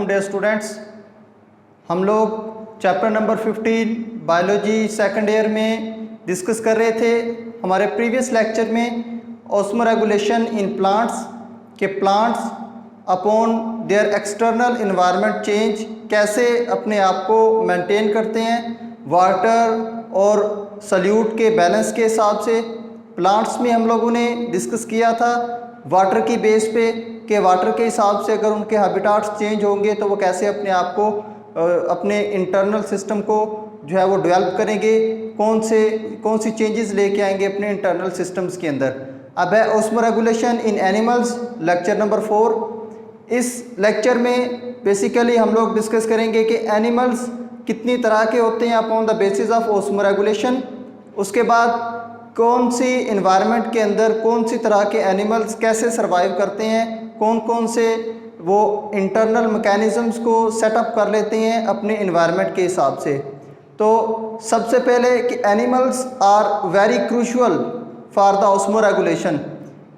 Welcome dear students. हम लोग chapter number 15 biology second year में डिस्कस कर रहे थे। हमारे प्रीवियस लेक्चर में ऑस्मोरेगुलेशन इन प्लांट्स के plants upon their external environment change कैसे अपने आप को मेंटेन करते हैं वाटर और सल्यूट के बैलेंस के हिसाब से। प्लांट्स में हम लोगों ने डिस्कस किया था वाटर की बेस पे कि वाटर के हिसाब से अगर उनके हैबिटाट्स चेंज होंगे तो वो कैसे अपने आप को अपने इंटरनल सिस्टम को जो है वो डेवलप करेंगे, कौन सी चेंजेस लेके आएंगे अपने इंटरनल सिस्टम्स के अंदर। अब है ऑस्मोरेगुलेशन इन एनिमल्स, लेक्चर नंबर 4। इस लेक्चर में बेसिकली हम लोग डिस्कस करेंगे कि एनिमल्स कितनी तरह के होते हैं upon the basis of osmoregulation. उसके बाद कौन सी इन्वायरमेंट के अंदर कौन सी तरह के एनिमल्स कैसे सर्वाइव करते हैं, कौन कौन से वो इंटरनल मैकेनिज़म्स को सेटअप कर लेते हैं अपने इन्वायरमेंट के हिसाब से। तो सबसे पहले कि animals are very crucial for the osmoregulation.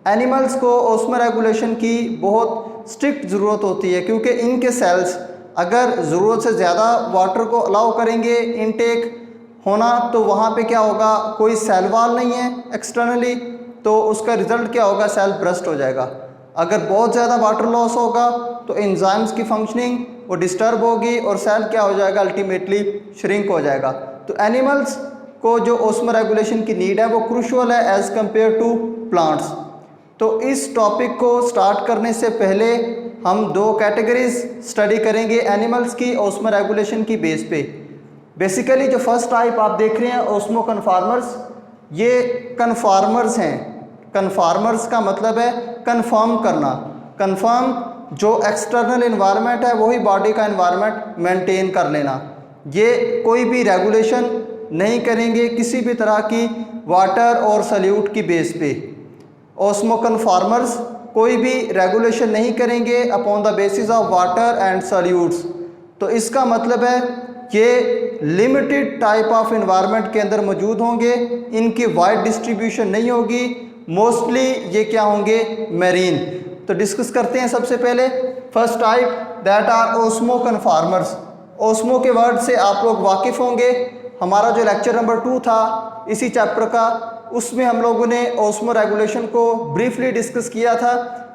Animals को ऑस्मोरेगुलेशन की बहुत स्ट्रिक्ट ज़रूरत होती है क्योंकि इनके सेल्स अगर ज़रूरत से ज़्यादा वाटर को अलाउ करेंगे इनटेक होना तो वहाँ पे क्या होगा, कोई सेल वॉल नहीं है एक्सटर्नली, तो उसका रिज़ल्ट क्या होगा, सेल ब्रस्ट हो जाएगा। अगर बहुत ज़्यादा वाटर लॉस होगा तो एंजाइम्स की फंक्शनिंग वो डिस्टर्ब होगी और सेल क्या हो जाएगा, अल्टीमेटली श्रिंक हो जाएगा। तो एनिमल्स को जो ऑस्मोरेगुलेशन की नीड है वो क्रूशियल है एज़ कम्पेयर टू प्लांट्स। तो इस टॉपिक को स्टार्ट करने से पहले हम दो कैटेगरीज स्टडी करेंगे एनिमल्स की ऑस्मोरेगुलेशन की बेस पे। बेसिकली जो फर्स्ट टाइप आप देख रहे हैं ऑस्मो कन्फार्मर्स, ये कन्फार्मर्स हैं। कन्फार्मर्स का मतलब है कन्फर्म करना। कन्फर्म जो एक्सटर्नल इन्वायरमेंट है वही बॉडी का इन्वायरमेंट मेंटेन कर लेना। ये कोई भी रेगुलेशन नहीं करेंगे किसी भी तरह की वाटर और सल्यूट की बेस पे। ऑस्मो कन्फार्मर्स कोई भी रेगुलेशन नहीं करेंगे upon the basis of water and salutes. तो इसका मतलब है ये लिमिटेड टाइप ऑफ इन्वायरमेंट के अंदर मौजूद होंगे, इनकी वाइड डिस्ट्रीब्यूशन नहीं होगी, मोस्टली ये क्या होंगे, मैरीन। तो डिस्कस करते हैं सबसे पहले first type that are osmoconformers. Osmo के वर्ड से आप लोग वाकिफ़ होंगे। हमारा जो लेक्चर नंबर 2 था इसी चैप्टर का, उसमें हम लोगों ने ऑस्मो रेगुलेशन को ब्रीफली डिस्कस किया था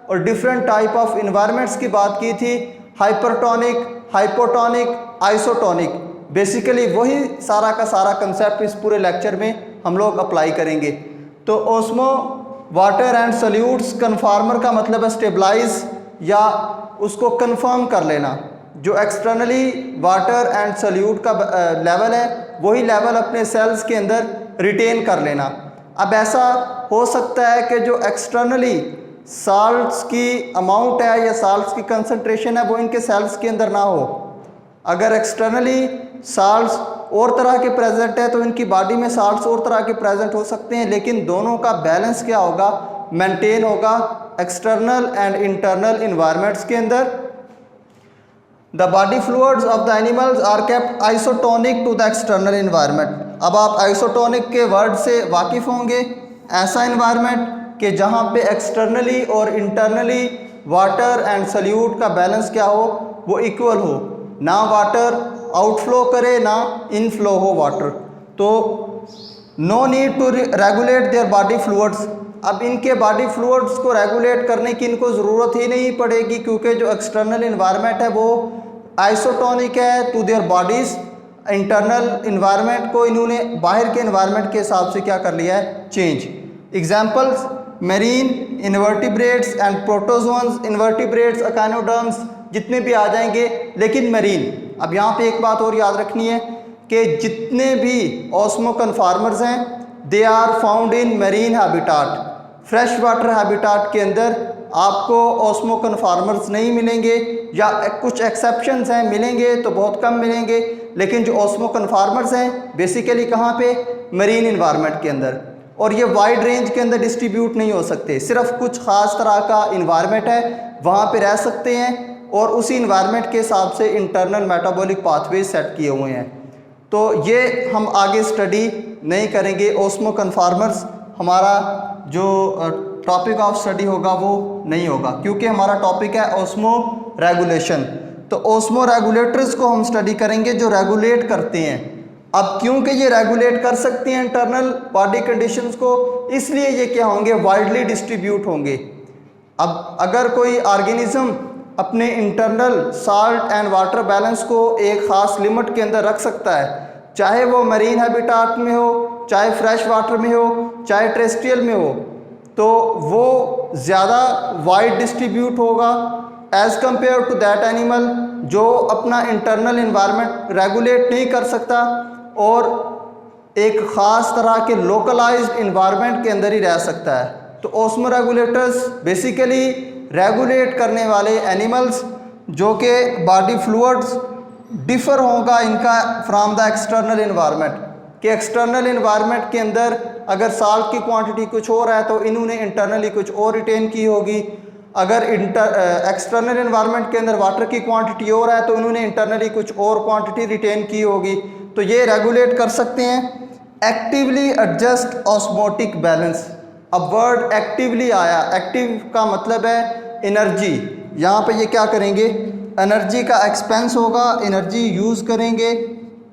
और डिफरेंट टाइप ऑफ इन्वायरमेंट्स की बात की थी, हाइपरटोनिक, हाइपोटोनिक, आइसोटोनिक। बेसिकली वही सारा का सारा कंसेप्ट इस पूरे लेक्चर में हम लोग अप्लाई करेंगे। तो ऑस्मो वाटर एंड सल्यूट्स कन्फार्मर का मतलब है स्टेबलाइज या उसको कंफर्म कर लेना। जो एक्सटर्नली वाटर एंड सल्यूट का लेवल है वही लेवल अपने सेल्स के अंदर रिटेन कर लेना। अब ऐसा हो सकता है कि जो एक्सटर्नली साल्ट्स की अमाउंट है या साल्ट्स की कंसंट्रेशन है वो इनके सेल्स के अंदर ना हो। अगर एक्सटर्नली साल्ट्स और तरह के प्रेजेंट है तो इनकी बॉडी में साल्ट्स और तरह के प्रेजेंट हो सकते हैं, लेकिन दोनों का बैलेंस क्या होगा, मेंटेन होगा एक्सटर्नल एंड इंटरनल इन्वायरमेंट्स के अंदर। The body fluids of the animals are kept isotonic to the external environment. अब आप आइसोटोनिक के वर्ड से वाकिफ़ होंगे, ऐसा इन्वायरमेंट कि जहाँ पे एक्सटर्नली और इंटरनली वाटर एंड सल्यूट का बैलेंस क्या हो, वो इक्वल हो, ना वाटर आउटफ्लो करे ना इनफ्लो हो वाटर। तो no need to regulate their body fluids. अब इनके बॉडी फ्लूइड्स को रेगुलेट करने की इनको ज़रूरत ही नहीं पड़ेगी क्योंकि जो एक्सटर्नल इन्वायरमेंट है वो आइसोटोनिक है to their bodies. Internal environment को इन्होंने बाहर के इन्वायरमेंट के हिसाब से क्या कर लिया है, change. Examples marine invertebrates and protozoans, invertebrates, echinoderms जितने भी आ जाएंगे, लेकिन मेरीन। अब यहाँ पे एक बात और याद रखनी है कि जितने भी ऑस्मो कन्फार्मर्स हैं they are found in marine habitat. Fresh water habitat के अंदर आपको ऑस्मो कन्फार्मर्स नहीं मिलेंगे या कुछ एक्सेप्शंस हैं, मिलेंगे तो बहुत कम मिलेंगे, लेकिन जो ऑस्मो कन्फार्मर्स हैं बेसिकली कहाँ पे, मरीन इन्वायरमेंट के अंदर। और ये वाइड रेंज के अंदर डिस्ट्रीब्यूट नहीं हो सकते, सिर्फ कुछ ख़ास तरह का इन्वायरमेंट है वहाँ पे रह सकते हैं और उसी इन्वायरमेंट के हिसाब से इंटरनल मेटाबॉलिक पाथवे सेट किए हुए हैं। तो ये हम आगे स्टडी नहीं करेंगे ऑस्मो कन्फार्मर्स। हमारा जो टॉपिक ऑफ स्टडी होगा वो नहीं होगा क्योंकि हमारा टॉपिक है ऑस्मो रेगुलेशन। तो ओस्मो रेगुलेटर्स को हम स्टडी करेंगे जो रेगुलेट करते हैं। अब क्योंकि ये रेगुलेट कर सकते हैं इंटरनल बॉडी कंडीशंस को, इसलिए ये क्या होंगे, वाइडली डिस्ट्रीब्यूट होंगे। अब अगर कोई ऑर्गेनिज्म अपने internal salt and water balance को एक ख़ास लिमिट के अंदर रख सकता है, चाहे वो मरीन हैबिटाट में हो, चाहे फ्रेश वाटर में हो, चाहे टेरेस्ट्रियल में हो, तो वो ज़्यादा वाइड डिस्ट्रीब्यूट होगा as compared to that animal जो अपना इंटरनल इन्वायरमेंट रेगुलेट नहीं कर सकता और एक ख़ास तरह के लोकलाइज्ड इन्वायरमेंट के अंदर ही रह सकता है। तो ओस्मो रेगुलेटर्स बेसिकली रेगुलेट करने वाले एनिमल्स जो कि बॉडी फ्लूइड्स डिफ़र होगा इनका फ्रॉम द एक्सटर्नल इन्वायरमेंट, कि एक्सटर्नल इन्वायरमेंट के अंदर अगर साल्ट की क्वांटिटी कुछ और है तो इन्होंने इंटरनली कुछ और रिटेन की होगी, अगर एक्सटर्नल इन्वायरमेंट के अंदर वाटर की क्वांटिटी और है तो इन्होंने इंटरनली कुछ और क्वांटिटी रिटेन की होगी। तो ये रेगुलेट कर सकते हैं। एक्टिवली एडजस्ट ऑस्मोटिक बैलेंस, अब वर्ड एक्टिवली आया, एक्टिव का मतलब है एनर्जी, यहाँ पे ये क्या करेंगे, एनर्जी का एक्सपेंस होगा, एनर्जी यूज़ करेंगे,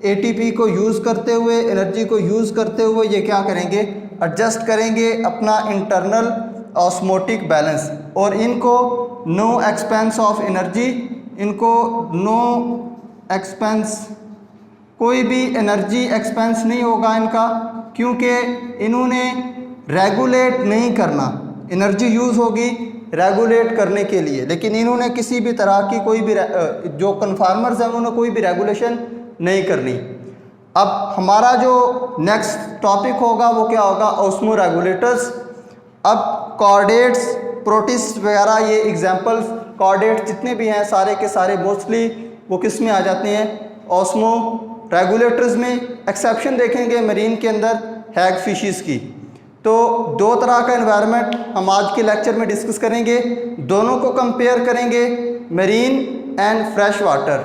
एटीपी को यूज़ करते हुए, एनर्जी को यूज़ करते हुए ये क्या करेंगे, एडजस्ट करेंगे अपना इंटरनल ऑस्मोटिक बैलेंस। और इनको नो एक्सपेंस ऑफ एनर्जी, इनको नो एक्सपेंस, कोई भी एनर्जी एक्सपेंस नहीं होगा इनका, क्योंकि इन्होंने रेगुलेट नहीं करना, एनर्जी यूज़ होगी रेगुलेट करने के लिए, लेकिन इन्होंने किसी भी तरह की कोई भी जो कन्फार्मर्स हैं उन्होंने कोई भी रेगुलेशन नहीं करनी। अब हमारा जो नेक्स्ट टॉपिक होगा वो क्या होगा, ओस्मो रेगुलेटर्स। अब कॉर्डेट्स, प्रोटिस्ट वगैरह ये एग्जांपल्स, कॉर्डेट्स जितने भी हैं सारे के सारे मोस्टली वो किस में आ जाते हैं, ओस्मो रेगुलेटर्स में। एक्सेप्शन देखेंगे मरीन के अंदर हैग फिशेस की। तो दो तरह का एनवायरनमेंट हम आज के लेक्चर में डिस्कस करेंगे, दोनों को कंपेयर करेंगे, marine and fresh water.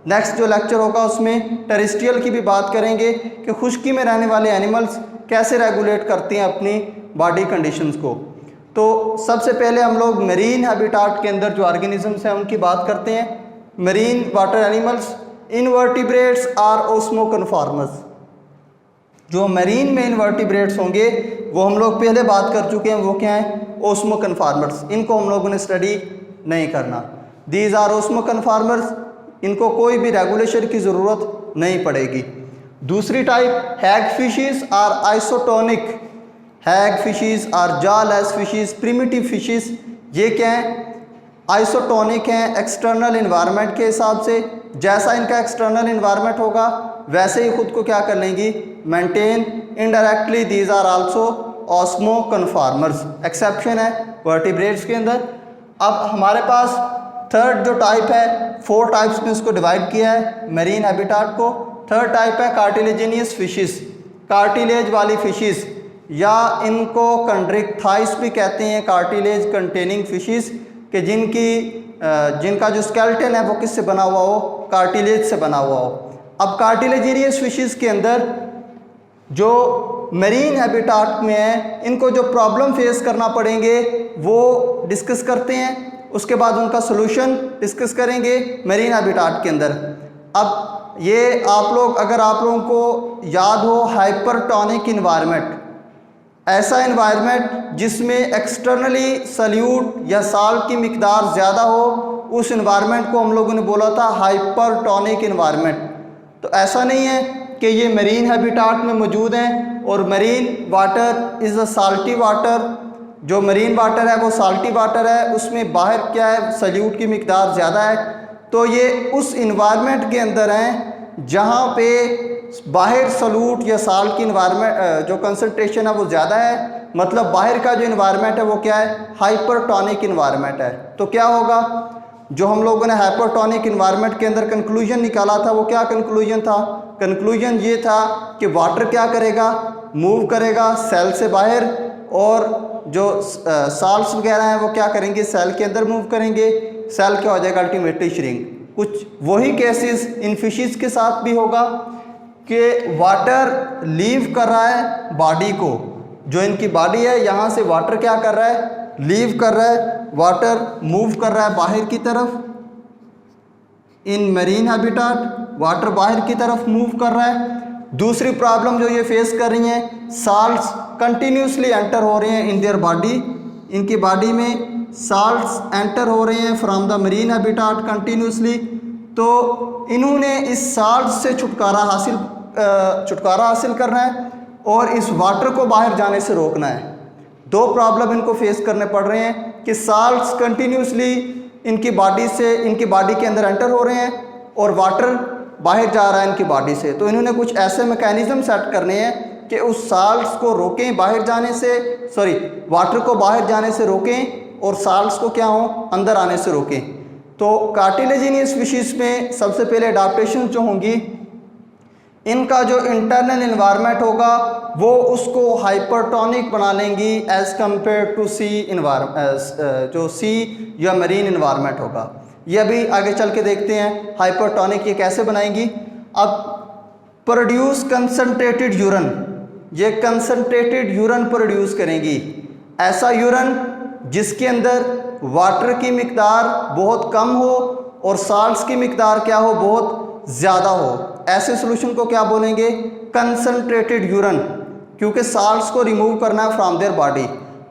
Next जो लेक्चर होगा उसमें टेरेस्ट्रियल की भी बात करेंगे कि खुश्की में रहने वाले एनिमल्स कैसे रेगुलेट करते हैं अपनी बॉडी कंडीशंस को। तो सबसे पहले हम लोग मरीन हैबिटाट के अंदर जो ऑर्गेनिजम्स हैं उनकी बात करते हैं। Marine water animals, invertebrates are osmoconformers. जो मरीन में इनवर्टिब्रेट्स होंगे वो हम लोग पहले बात कर चुके हैं, वो क्या हैं, ओस्मो कन्फॉर्मर्स। इनको हम लोगों ने स्टडी नहीं करना। दीज आर ओस्मो कन्फॉर्मर्स, इनको कोई भी रेगुलेशन की ज़रूरत नहीं पड़ेगी। दूसरी type hagfishes are isotonic. Hagfishes are jawless fishes, primitive fishes. ये क्या हैं, आइसोटोनिक हैं एक्सटर्नल इन्वायरमेंट के हिसाब से। जैसा इनका एक्सटर्नल इन्वायरमेंट होगा वैसे ही खुद को क्या कर लेंगी, maintain. Indirectly these are also osmoconformers. Exception है वर्टिब्रेट्स के अंदर। अब हमारे पास थर्ड जो टाइप है, 4 टाइप्स में इसको डिवाइड किया है मरीन हैबिटाट को। थर्ड टाइप है कार्टिलेजिनियस फिशेस, कार्टिलेज वाली फिशेस, या इनको कंड्रिक्थाइस भी कहते हैं, कार्टिलेज कंटेनिंग फिशेस, कि जिनका जो स्केलेटन है वो किससे बना हुआ हो, कार्टिलेज से बना हुआ हो। अब कार्टिलेजिनियस फिशेस के अंदर जो मरीन हैबिटाट में है, इनको जो प्रॉब्लम फेस करना पड़ेंगे वो डिस्कस करते हैं, उसके बाद उनका सोल्यूशन डिस्कस करेंगे मरीन हैबिटाट के अंदर। अब ये अगर आप लोगों को याद हो, हाइपरटोनिक इन्वायरमेंट, ऐसा इन्वायरमेंट जिसमें एक्सटर्नली सल्यूट या साल्ट की मिकदार ज़्यादा हो, उस इन्वायरमेंट को हम लोगों ने बोला था हाइपरटोनिक इन्वायरमेंट। तो ऐसा नहीं है कि ये मरीन हैबिटाट में मौजूद हैं और marine water is a salty water. जो मरीन वाटर है वो साल्टी वाटर है, उसमें बाहर क्या है, सल्यूट की मिकदार ज़्यादा है। तो ये उस इन्वायरमेंट के अंदर हैं जहाँ पे बाहर सल्यूट या साल्ट की इन्वायरमेंट जो कंसंट्रेशन है वो ज़्यादा है, मतलब बाहर का जो इन्वायरमेंट है वो क्या है, हाइपरटोनिक इन्वायरमेंट है। तो क्या होगा, जो हम लोगों ने हाइपरटोनिक इन्वायरमेंट के अंदर कंक्लूजन निकाला था वो क्या कंक्लूजन था, कंक्लूजन ये था कि वाटर क्या करेगा, मूव करेगा सेल से बाहर, और जो साल्ट्स वगैरह हैं वो क्या करेंगे, सेल के अंदर मूव करेंगे, सेल क्या हो जाएगा, अल्टीमेटली श्रिंक। कुछ वही केसेस इन फिशेस के साथ भी होगा कि वाटर लीव कर रहा है बॉडी को, जो इनकी बॉडी है यहाँ से वाटर क्या कर रहा है, लीव कर रहा है, वाटर मूव कर रहा है बाहर की तरफ, इन मरीन हैबिटाट, वाटर बाहर की तरफ मूव कर रहा है। दूसरी प्रॉब्लम जो ये फेस कर रही हैं, साल्ट्स कंटिन्यूसली एंटर हो रहे हैं इन देयर बॉडी, इनकी बॉडी में साल्ट्स एंटर हो रहे हैं from the marine habitat continuously. तो इन्होंने इस साल्ट से छुटकारा हासिल करना है और इस वाटर को बाहर जाने से रोकना है। दो प्रॉब्लम इनको फेस करने पड़ रहे हैं कि साल्ट्स कंटिन्यूसली इनकी बॉडी के अंदर एंटर हो रहे हैं और वाटर बाहर जा रहा है इनकी बॉडी से। तो इन्होंने कुछ ऐसे मैकेनिज्म सेट करने हैं कि उस साल्ट्स को रोकें बाहर जाने से, वाटर को बाहर जाने से रोकें और साल्ट्स को क्या हो, अंदर आने से रोकें। तो कार्टिलेजिनियस फिशिस में सबसे पहले अडाप्टेशन जो होंगी, इनका जो इंटरनल इन्वायरमेंट होगा वो उसको हाइपरटोनिक बना लेंगी as compared to sea environment, जो सी या मरीन इन्वायरमेंट होगा। ये अभी आगे चल के देखते हैं हाइपरटोनिक ये कैसे बनाएंगी। अब प्रोड्यूस कंसनट्रेटेड यूरन, ये कंसनट्रेटेड यूरन प्रोड्यूस करेंगी, ऐसा यूरन जिसके अंदर वाटर की मिकदार बहुत कम हो और साल्ट्स की मिकदार क्या हो, बहुत ज़्यादा हो। ऐसे सोल्यूशन को क्या बोलेंगे, कंसनट्रेटेड यूरन, क्योंकि साल्ट्स को रिमूव करना है फ्रॉम देयर बॉडी।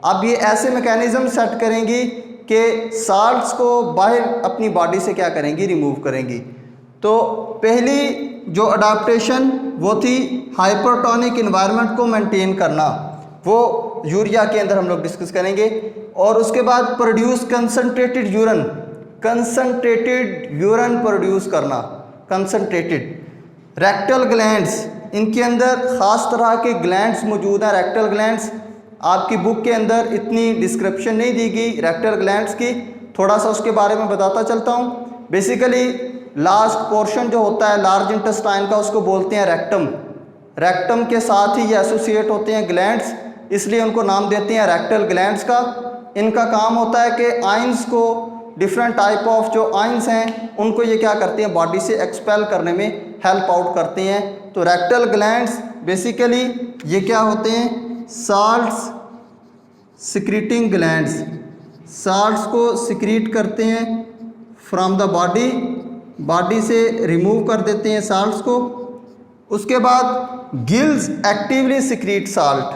अब ये ऐसे मैकेनिज्म सेट करेंगी कि साल्ट्स को बाहर अपनी बॉडी से क्या करेंगी, रिमूव करेंगी। तो पहली जो अडाप्टेशन वो थी हाइपरटोनिक इन्वायरमेंट को मेंटेन करना, वो यूरिया के अंदर हम लोग डिस्कस करेंगे। और उसके बाद produce concentrated यूरन, concentrated urine produce करना, कंसनट्रेटेड। रेक्टल ग्लैंड्स, इनके अंदर ख़ास तरह के ग्लैंड्स मौजूद हैं, रेक्टल ग्लैंड्स। आपकी बुक के अंदर इतनी डिस्क्रिप्शन नहीं दी गई रेक्टल ग्लैंड्स की, थोड़ा सा उसके बारे में बताता चलता हूँ। बेसिकली लास्ट पोर्शन जो होता है लार्ज इंटेस्टाइन का, उसको बोलते हैं रेक्टम। रेक्टम के साथ ही ये एसोसिएट होते हैं ग्लैंड्स, इसलिए उनको नाम देते हैं रेक्टल ग्लैंड्स का। इनका काम होता है कि आइंस को, डिफरेंट टाइप ऑफ जो आइंस हैं उनको ये क्या करते हैं, बॉडी से एक्सपेल करने में हेल्प आउट करते हैं। तो रेक्टल ग्लैंड्स बेसिकली ये क्या होते हैं, साल्ट्स सिक्रीटिंग ग्लैंड्स, साल्ट्स को सिक्रीट करते हैं फ्रॉम द बॉडी से रिमूव कर देते हैं साल्ट्स को। उसके बाद गिल्स एक्टिवली सिक्रीट साल्ट।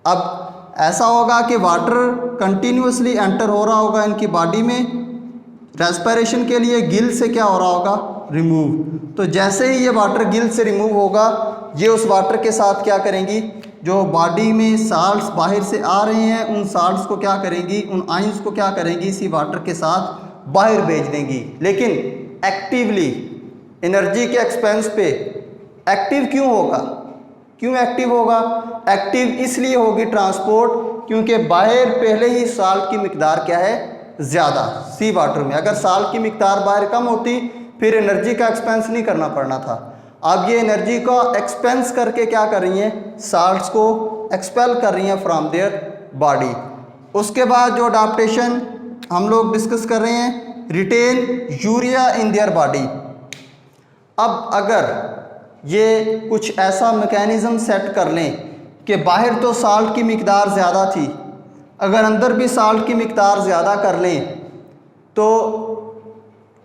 अब ऐसा होगा कि वाटर कंटिन्यूसली एंटर हो रहा होगा इनकी बॉडी में, रेस्पिरेशन के लिए गिल से क्या हो रहा होगा, रिमूव। तो जैसे ही ये वाटर गिल से रिमूव होगा, ये उस वाटर के साथ क्या करेंगी, जो बॉडी में साल्ट्स बाहर से आ रहे हैं उन साल्ट्स को क्या करेंगी, उन आइंस को क्या करेंगी, इसी वाटर के साथ बाहर भेज देंगी। लेकिन एक्टिवली, एनर्जी के एक्सपेंस पे। एक्टिव क्यों होगा, क्यों एक्टिव होगा, एक्टिव इसलिए होगी ट्रांसपोर्ट क्योंकि बाहर पहले ही साल्ट की मिकदार क्या है, ज़्यादा सी वाटर में। अगर साल्ट की मिकदार बाहर कम होती फिर एनर्जी का एक्सपेंस नहीं करना पड़ना था। अब ये एनर्जी का एक्सपेंस करके क्या कर रही हैं, साल्ट्स को एक्सपेल कर रही हैं फ्रॉम देयर बॉडी। उसके बाद जो अडाप्टेशन हम लोग डिस्कस कर रहे हैं, retain urea in their body. अब अगर ये कुछ ऐसा मैकेनिज़्म सेट कर लें कि बाहर तो साल्ट की मिकदार ज़्यादा थी, अगर अंदर भी साल्ट की मिकदार ज़्यादा कर लें तो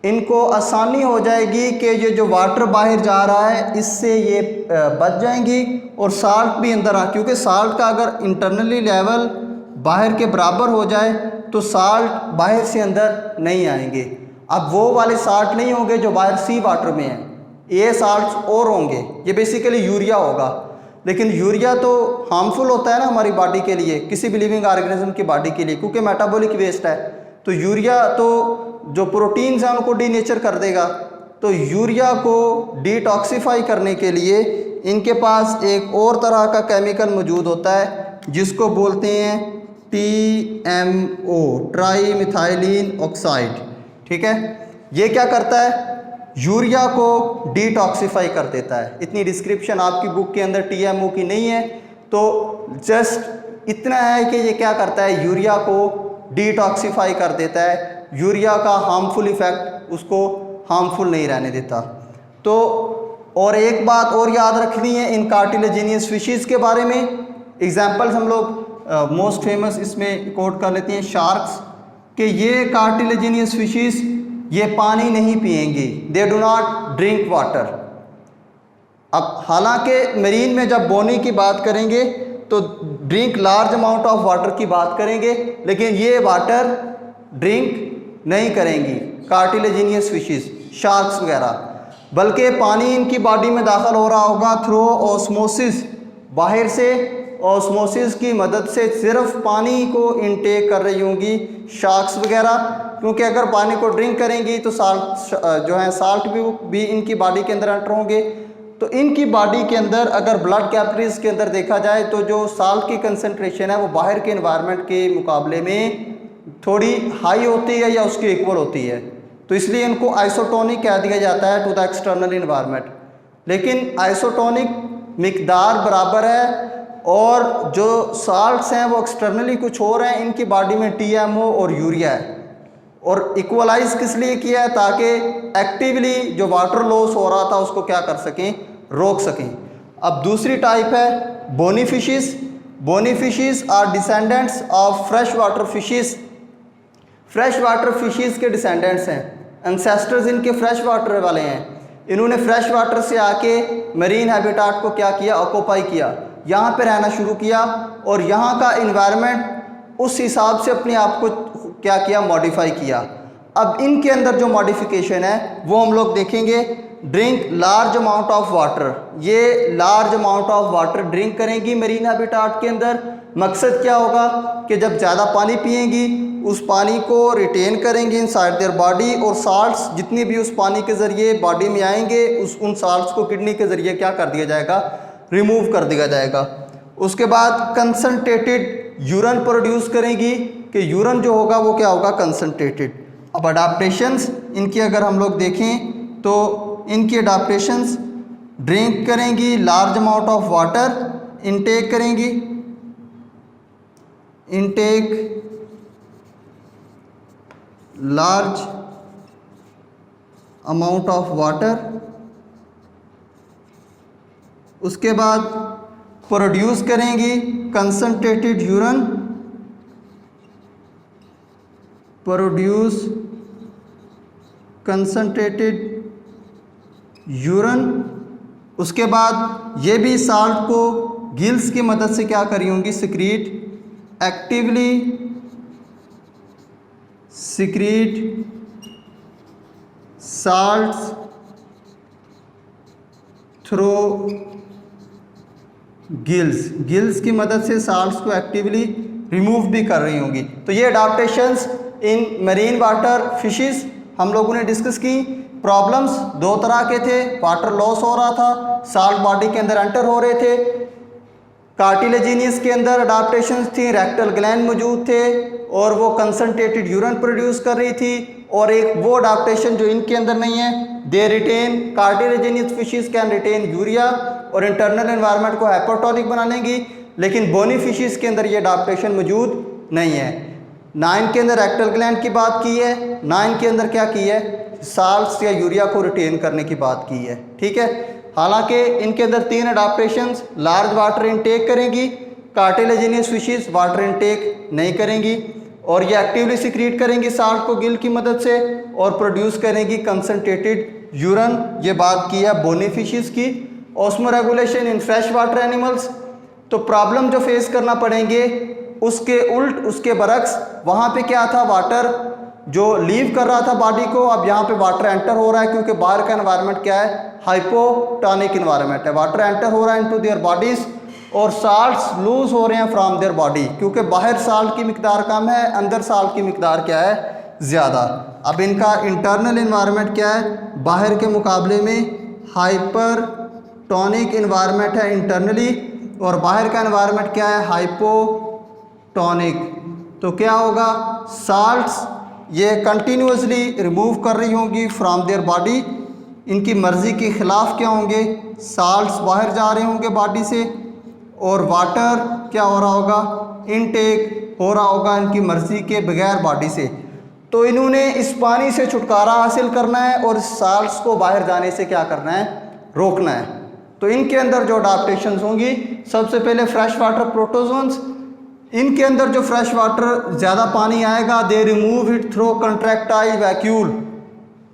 इनको आसानी हो जाएगी कि ये जो वाटर बाहर जा रहा है इससे ये बच जाएंगी और साल्ट भी अंदर आ, क्योंकि साल्ट का अगर इंटरनली लेवल बाहर के बराबर हो जाए तो साल्ट बाहर से अंदर नहीं आएंगे। अब वो वाले साल्ट नहीं होंगे जो बाहर सी वाटर में हैं, ये साल्ट्स और होंगे, ये बेसिकली यूरिया होगा। लेकिन यूरिया तो हार्मफुल होता है ना हमारी बॉडी के लिए, किसी भी लिविंग ऑर्गेनिज्म की बॉडी के लिए, क्योंकि मेटाबॉलिक वेस्ट है। तो यूरिया तो जो प्रोटीन्स हैं उनको डीनेचर कर देगा। तो यूरिया को डिटॉक्सिफाई करने के लिए इनके पास एक और तरह का केमिकल मौजूद होता है जिसको बोलते हैं TMO, ट्राई मिथाइलिन ऑक्साइड। ठीक है, ये क्या करता है, यूरिया को डिटॉक्सिफाई कर देता है। इतनी डिस्क्रिप्शन आपकी बुक के अंदर TMO की नहीं है, तो जस्ट इतना है कि ये क्या करता है, यूरिया को डिटॉक्सिफाई कर देता है। यूरिया का हार्मफुल इफ़ेक्ट उसको हार्मफुल नहीं रहने देता। तो और एक बात और याद रखनी है इन कार्टिलेजिनियस फिशेस के बारे में। एग्जांपल्स हम लोग मोस्ट फेमस इसमें कोट कर लेते हैं शार्क्स, कि ये कार्टिलेजिनियस फिशेस ये पानी नहीं पिएंगी, they do not drink water. अब हालांकि मरीन में जब बोनी की बात करेंगे तो drink large amount of water की बात करेंगे, लेकिन ये वाटर ड्रिंक नहीं करेंगी कार्टिलेजिनियस फिशेस, शार्क्स वगैरह, बल्कि पानी इनकी बॉडी में दाखिल हो रहा होगा थ्रू ऑस्मोसिस, बाहर से ऑस्मोसिस की मदद से सिर्फ पानी को इनटेक कर रही होंगी शार्क्स वगैरह, क्योंकि अगर पानी को ड्रिंक करेंगी तो साल्ट जो है साल्ट भी इनकी बॉडी के अंदर एंटर होंगे। तो इनकी बॉडी के अंदर अगर ब्लड कैपिलरीज के अंदर देखा जाए तो जो साल्ट की कंसंट्रेशन है वो बाहर के एनवायरनमेंट के मुकाबले में थोड़ी हाई होती है या उसके इक्वल होती है, तो इसलिए इनको आइसोटोनिक कह दिया जाता है टू द एक्सटर्नल इन्वायरमेंट। लेकिन आइसोटोनिक मिकदार बराबर है और जो साल्ट्स हैं वो एक्सटर्नली कुछ और हैं, इनकी बॉडी में TMO और यूरिया है, और इक्वलाइज किस लिए किया है ताकि एक्टिवली जो वाटर लॉस हो रहा था उसको क्या कर सकें, रोक सकें। अब दूसरी टाइप है bony fishes. Bony fishes are descendants of fresh water fishes. Fresh water fishes के डिसेंडेंट्स हैं, एंसेस्टर्स इनके फ्रेश वाटर वाले हैं। इन्होंने फ्रेश वाटर से आके मरीन हैबिटाट को क्या किया, ऑक्यूपाई किया, यहाँ पे रहना शुरू किया और यहाँ का इन्वायरमेंट उस हिसाब से अपने आप को क्या किया, मॉडिफाई किया। अब इनके अंदर जो मॉडिफिकेशन है वो हम लोग देखेंगे। Drink large amount of water, ये large amount of water drink करेंगी मरीन हैबिटाट के अंदर। मकसद क्या होगा कि जब ज़्यादा पानी पिएंगी उस पानी को रिटेन करेंगे इनसाइड देयर बॉडी, और साल्ट्स जितनी भी उस पानी के ज़रिए बॉडी में आएंगे उन साल्ट्स को किडनी के ज़रिए क्या कर दिया जाएगा, रिमूव कर दिया जाएगा। उसके बाद कंसनट्रेटेड यूरन प्रोड्यूस करेंगी कि यूरन जो होगा वो क्या होगा, कंसनट्रेटेड। अब अडाप्टेशंस इनकी अगर हम लोग देखें तो इनकी अडाप्टेशंस ड्रिंक करेंगी large amount of water, intake करेंगी, intake large amount of water. उसके बाद प्रोड्यूस करेंगी concentrated urine, produce concentrated urine. उसके बाद ये भी साल्ट को गिल्स की मदद से क्या करी होंगी, secrete, actively secrete salts through gills की मदद से साल्ट्स को एक्टिवली रिमूव भी कर रही होंगी। तो ये adaptations in marine water fishes हम लोगों ने डिस्कस की। प्रॉब्लम्स दो तरह के थे, वाटर लॉस हो रहा था, साल्ट बॉडी के अंदर एंटर हो रहे थे। कार्टिलेजिनियस के अंदर अडाप्टेशंस थी, रेक्टल ग्लैंड मौजूद थे और वो कंसनट्रेटेड यूरन प्रोड्यूस कर रही थी। और एक वो अडाप्टेशन जो इनके अंदर नहीं है, they retain, cartilaginous fishes can retain urea और इंटरनल एनवायरनमेंट को हाइपोटोनिक बनानेगी, लेकिन बोनी फिशेस के अंदर ये अडाप्टेशन मौजूद नहीं है। 9 के अंदर रेक्टल ग्लैंड की बात की है, 9 के अंदर क्या की है, साल्ट्स या यूरिया को रिटेन करने की बात की है। ठीक है, हालांकि इनके अंदर 3 अडाप्टेशंस, लार्ज वाटर इनटेक करेंगी, कार्टिलेजिनियस फिशेस वाटर इनटेक नहीं करेंगी और ये एक्टिवली सिक्रीट करेंगी साल्ट को गिल की मदद से और प्रोड्यूस करेंगी कंसनट्रेटेड यूरन। ये बात की है बोनी फिशेस की। Osmoregulation in fresh water animals, तो प्रॉब्लम जो फेस करना पड़ेंगे उसके उल्ट, उसके बरक्स, वहाँ पे क्या था, वाटर जो लीव कर रहा था बॉडी को, अब यहाँ पे वाटर एंटर हो रहा है क्योंकि बाहर का एनवायरनमेंट क्या है, हाइपोटोनिक एनवायरनमेंट है। वाटर एंटर हो रहा है इनटू देयर बॉडीज और साल्ट्स लूज हो रहे हैं फ्रॉम देयर बॉडी, क्योंकि बाहर साल्ट की मिकदार कम है, अंदर साल्ट की मिकदार क्या है, ज़्यादा। अब इनका इंटरनल एनवायरनमेंट क्या है, बाहर के मुकाबले में हाइपरटोनिक एनवायरनमेंट है इंटरनली, और बाहर का एनवायरनमेंट क्या है, हाइपोटोनिक। तो क्या होगा, साल्ट्स ये कंटिन्यूसली रिमूव कर रही होंगी फ्रॉम देयर बॉडी, इनकी मर्ज़ी के ख़िलाफ़ क्या होंगे, साल्ट्स बाहर जा रहे होंगे बॉडी से और वाटर क्या हो रहा होगा, इनटेक हो रहा होगा इनकी मर्ज़ी के बगैर बॉडी से। तो इन्होंने इस पानी से छुटकारा हासिल करना है और इस साल्ट्स को बाहर जाने से क्या करना है, रोकना है। तो इनके अंदर जो अडाप्टेशंस होंगी, सबसे पहले फ्रेश वाटर प्रोटोजोन्स, इनके अंदर जो फ्रेश वाटर ज़्यादा पानी आएगा, they remove it through contractile vacuole,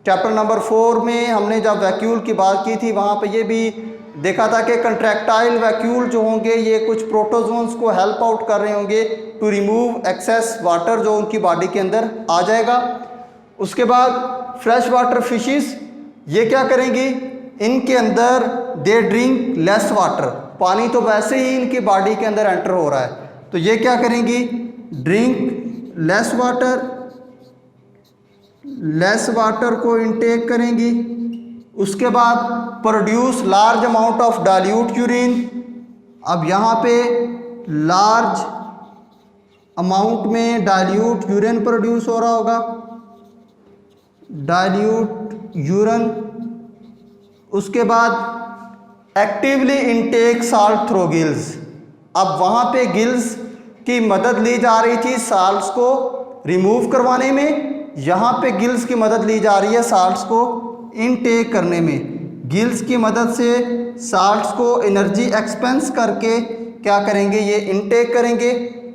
chapter number 4 में हमने जब वैक्यूल की बात की थी वहाँ पे ये भी देखा था कि कंट्रैक्टाइल वैक्यूल जो होंगे ये कुछ प्रोटोजोन्स को हेल्प आउट कर रहे होंगे टू रिमूव एक्सेस वाटर जो उनकी बॉडी के अंदर आ जाएगा। उसके बाद फ्रेश वाटर फिशेस ये क्या करेंगी, इनके अंदर दे ड्रिंक लेस वाटर, पानी तो वैसे ही इनकी बॉडी के अंदर एंटर हो रहा है, तो ये क्या करेंगी, ड्रिंक लेस वाटर को इनटेक करेंगी। उसके बाद produce large amount of dilute urine. अब यहाँ पे लार्ज अमाउंट में डाइल्यूट यूरिन प्रोड्यूस हो रहा होगा, डाइल्यूट यूरिन। उसके बाद actively intake salt through gills. अब वहाँ पे गिल्स की मदद ली जा रही थी साल्ट्स को रिमूव करवाने में, यहाँ पे गिल्स की मदद ली जा रही है साल्ट्स को इनटेक करने में। गिल्स की मदद से साल्ट्स को एनर्जी एक्सपेंस करके क्या करेंगे, ये इनटेक करेंगे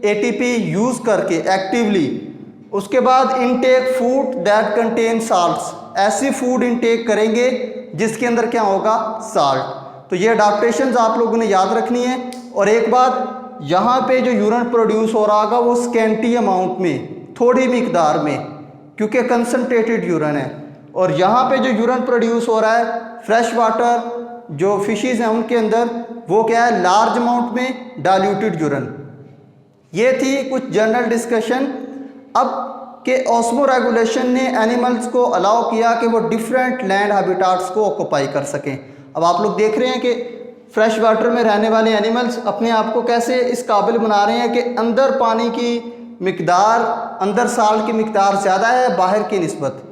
एटीपी यूज़ करके एक्टिवली। उसके बाद intake food that contain salts, ऐसी फूड इनटेक करेंगे जिसके अंदर क्या होगा, साल्ट। तो ये अडैप्टेशंस आप लोगों ने याद रखनी है। और एक बात, यहाँ पे जो यूरिन प्रोड्यूस हो रहा होगा वो स्कैंटी अमाउंट में, थोड़ी मिकदार में, क्योंकि कंसनट्रेटेड यूरिन है। और यहाँ पे जो यूरिन प्रोड्यूस हो रहा है फ्रेश वाटर जो फिशेस हैं उनके अंदर, वो क्या है, लार्ज अमाउंट में डाइल्यूटेड यूरिन। ये थी कुछ जनरल डिस्कशन। अब के ऑस्मोरेगुलेशन ने एनिमल्स को अलाउ किया कि वो डिफरेंट लैंड हैबिटाट्स को ऑक्यूपाई कर सकें। अब आप लोग देख रहे हैं कि फ्रेश वाटर में रहने वाले एनिमल्स अपने आप को कैसे इस काबिल बना रहे हैं कि अंदर पानी की मिकदार, अंदर साल्ट की मिकदार ज़्यादा है बाहर की निस्बत,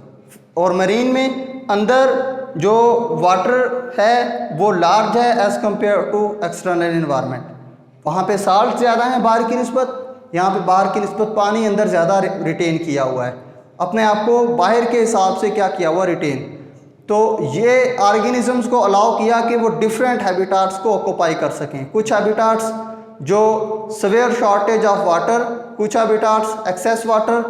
और मरीन में अंदर जो वाटर है वो लार्ज है as compared to external environment. वहाँ पे साल्ट ज़्यादा है बाहर की निस्बत, यहाँ पे बाहर की निस्बत पानी अंदर ज़्यादा रिटेन किया हुआ है, अपने आप को बाहर के हिसाब से क्या किया हुआ, रिटेन। तो ये ऑर्गेनिजम्स को अलाउ किया कि वो डिफरेंट हैबिटाट्स को ऑक्यूपाई कर सकें। कुछ हैबिटाट्स जो सवेयर शॉर्टेज ऑफ वाटर, कुछ हैबिटाट्स एक्सेस वाटर,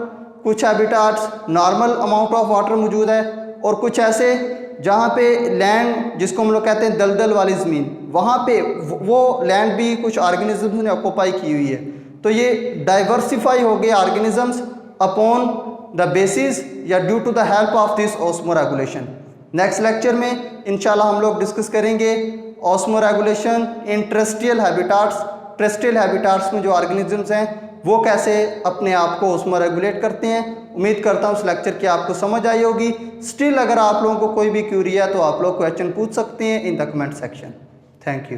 कुछ habitats normal amount of water मौजूद है, और कुछ ऐसे जहाँ पे लैंड जिसको हम लोग कहते हैं दलदल वाली ज़मीन, वहाँ पे वो लैंड भी कुछ ऑर्गेनिजम्स ने ऑक्यूपाई की हुई है। तो ये डाइवर्सिफाई हो गए ऑर्गेनिजम्स अपॉन द बेसिस या due to the help of this osmoregulation. Next lecture में इंशाल्लाह हम लोग डिस्कस करेंगे osmoregulation in terrestrial habitats. Terrestrial habitats में जो ऑर्गेनिजम्स हैं वो कैसे अपने आप को ऑस्मोरेगुलेट करते हैं। उम्मीद करता हूँ इस लेक्चर की आपको समझ आई होगी। स्टिल अगर आप लोगों को कोई भी क्यूरी है तो आप लोग क्वेश्चन पूछ सकते हैं in the comment section. Thank you.